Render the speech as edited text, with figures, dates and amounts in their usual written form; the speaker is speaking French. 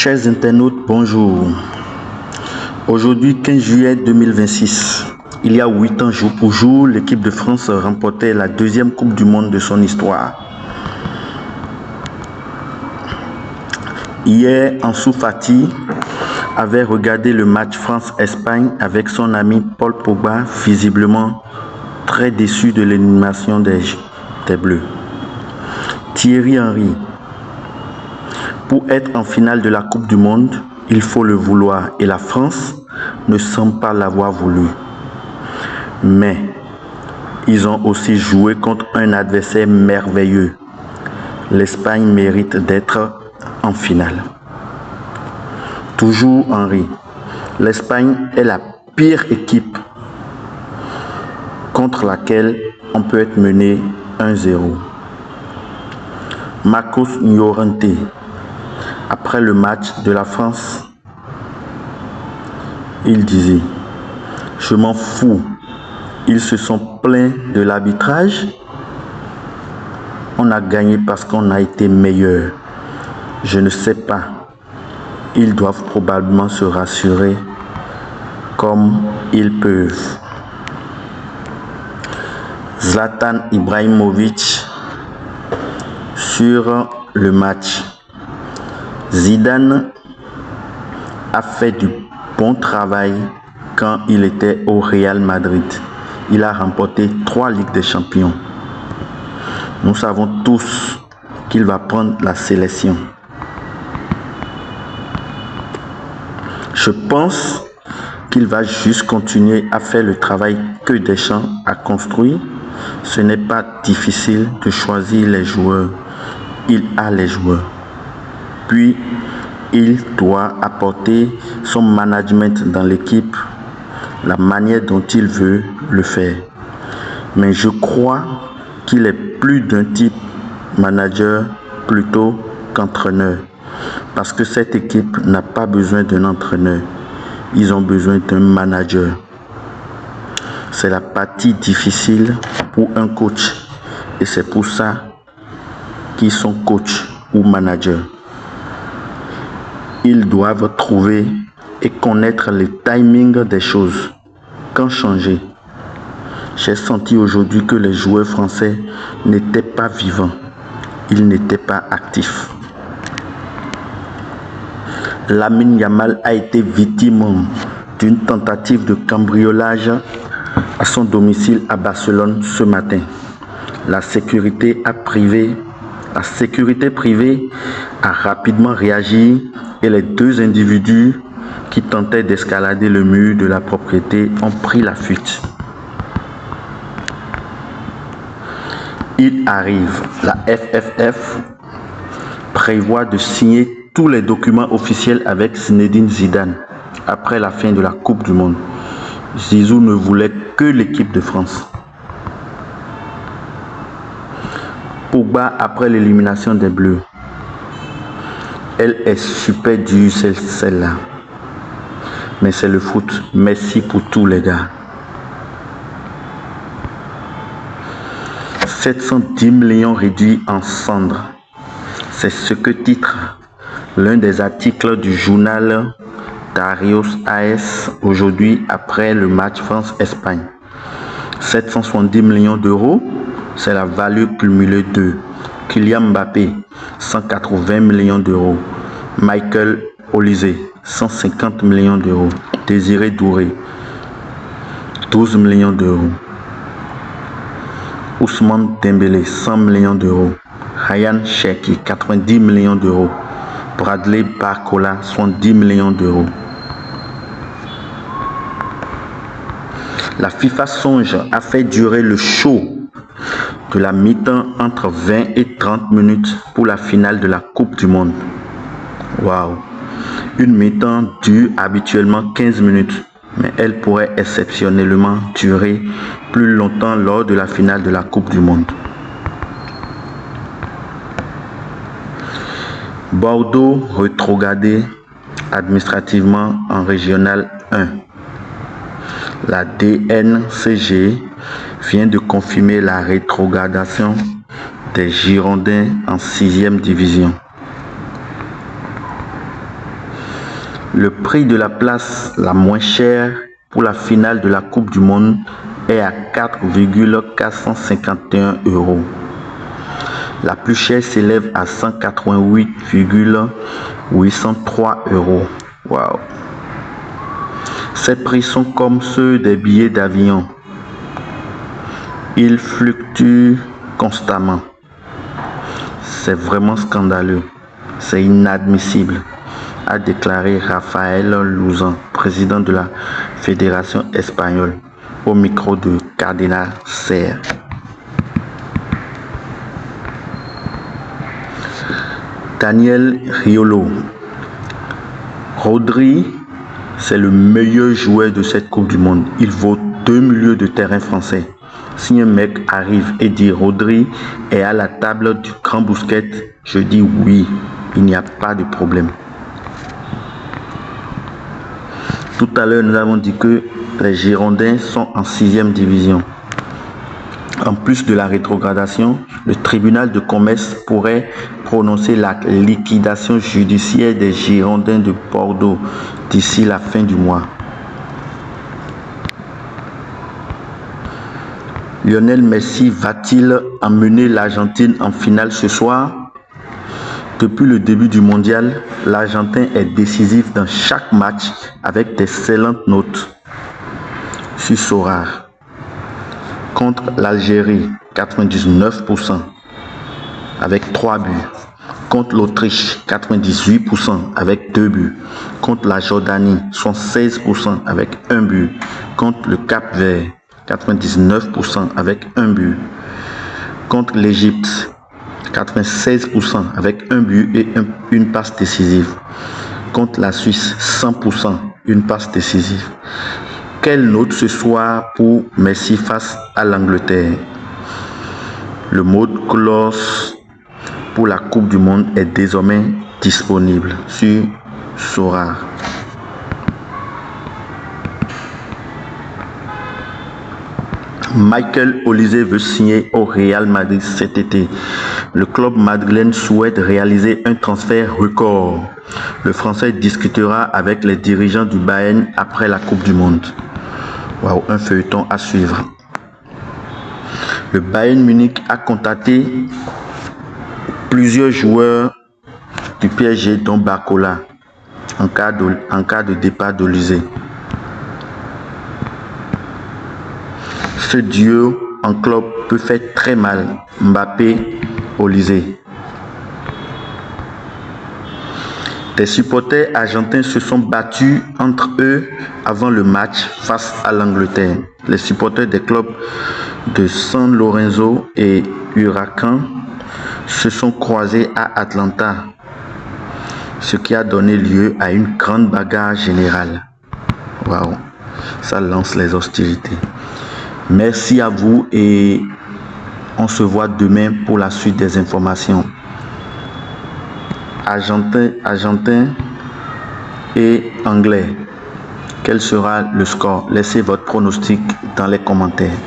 Chers internautes, bonjour. Aujourd'hui, 15 juillet 2026, il y a 8 ans jour pour jour, l'équipe de France remportait la deuxième Coupe du Monde de son histoire. Hier, Ansu Fati avait regardé le match France-Espagne avec son ami Paul Pogba, visiblement très déçu de l'élimination des Bleus. Thierry Henry: pour être en finale de la Coupe du Monde, il faut le vouloir et la France ne semble pas l'avoir voulu. Mais ils ont aussi joué contre un adversaire merveilleux. L'Espagne mérite d'être en finale. Toujours Henry: l'Espagne est la pire équipe contre laquelle on peut être mené 1-0. Marcos Llorente: après le match de la France, il disait: je m'en fous, ils se sont plaints de l'arbitrage, on a gagné parce qu'on a été meilleur. Je ne sais pas, ils doivent probablement se rassurer comme ils peuvent. Zlatan Ibrahimovic sur le match: Zidane a fait du bon travail quand il était au Real Madrid. Il a remporté 3 Ligues des Champions. Nous savons tous qu'il va prendre la sélection. Je pense qu'il va juste continuer à faire le travail que Deschamps a construit. Ce n'est pas difficile de choisir les joueurs. Il a les joueurs. Puis, il doit apporter son management dans l'équipe, la manière dont il veut le faire. Mais je crois qu'il est plus d'un type manager plutôt qu'entraîneur. Parce que cette équipe n'a pas besoin d'un entraîneur. Ils ont besoin d'un manager. C'est la partie difficile pour un coach. Et c'est pour ça qu'ils sont coach ou manager. Ils doivent trouver et connaître le timing des choses. Quand changer? J'ai senti aujourd'hui que les joueurs français n'étaient pas vivants. Ils n'étaient pas actifs. Lamine Yamal a été victime d'une tentative de cambriolage à son domicile à Barcelone ce matin. La sécurité privée a rapidement réagi et les 2 individus qui tentaient d'escalader le mur de la propriété ont pris la fuite. Il arrive, la FFF prévoit de signer tous les documents officiels avec Zinedine Zidane après la fin de la Coupe du Monde. Zizou ne voulait que l'équipe de France. Pogba après l'élimination des Bleus. Elle est super dure celle-là. Mais c'est le foot. Merci pour tous les gars. 710 millions réduits en cendres. C'est ce que titre l'un des articles du journal Darius AS aujourd'hui après le match France-Espagne. 770 millions d'euros, c'est la valeur cumulée de Kylian Mbappé, 180 millions d'euros. Michael Olise, 150 millions d'euros. Désiré Doué, 12 millions d'euros. Ousmane Dembélé, 100 millions d'euros. Ryan Cherki, 90 millions d'euros. Bradley Barcola, 70 millions d'euros. La FIFA songe à faire durer le show de la mi-temps entre 20 et 30 minutes pour la finale de la Coupe du Monde. Waouh! Une mi-temps dure habituellement 15 minutes, mais elle pourrait exceptionnellement durer plus longtemps lors de la finale de la Coupe du Monde. Bordeaux rétrogradé administrativement en Régional 1. La DNCG vient de confirmer la rétrogradation des Girondins en 6e division. Le prix de la place la moins chère pour la finale de la Coupe du Monde est à 4,451 €. La plus chère s'élève à 188,803 €. Waouh! Ces prix sont comme ceux des billets d'avion. Ils fluctuent constamment. C'est vraiment scandaleux. C'est inadmissible, a déclaré Rafael Luzán, président de la Fédération espagnole, au micro de Cadena SER. Daniel Riolo. Rodri, c'est le meilleur joueur de cette Coupe du Monde. Il vaut 2 milieux de terrain français. Si un mec arrive et dit Rodri est à la table du grand Busquets, je dis oui, il n'y a pas de problème. Tout à l'heure, nous avons dit que les Girondins sont en 6e division. En plus de la rétrogradation, le tribunal de commerce pourrait prononcer la liquidation judiciaire des Girondins de Bordeaux d'ici la fin du mois. Lionel Messi va-t-il emmener l'Argentine en finale ce soir? Depuis le début du mondial, l'Argentin est décisif dans chaque match avec d'excellentes notes. Sur Sorare. Contre l'Algérie, 99% avec 3 buts. Contre l'Autriche, 98% avec 2 buts. Contre la Jordanie, 76% avec 1 but. Contre le Cap-Vert, 99% avec 1 but. Contre l'Égypte, 96% avec 1 but et une passe décisive. Contre la Suisse, 100%, une passe décisive. Quelle note ce soir pour Messi face à l'Angleterre? Le mode close pour la Coupe du Monde est désormais disponible sur Sorare. Michael Olise veut signer au Real Madrid cet été. Le club madrilène souhaite réaliser un transfert record. Le Français discutera avec les dirigeants du Bayern après la Coupe du Monde. Waouh, un feuilleton à suivre. Le Bayern Munich a contacté plusieurs joueurs du PSG dont Barcola en cas de départ d'Olise. Ce duo en club peut faire très mal. Mbappé-Olise. Des supporters argentins se sont battus entre eux avant le match face à l'Angleterre. Les supporters des clubs de San Lorenzo et Huracan se sont croisés à Atlanta, ce qui a donné lieu à une grande bagarre générale. Waouh, ça lance les hostilités. Merci à vous et on se voit demain pour la suite des informations. Argentin et Anglais. Quel sera le score? Laissez votre pronostic dans les commentaires.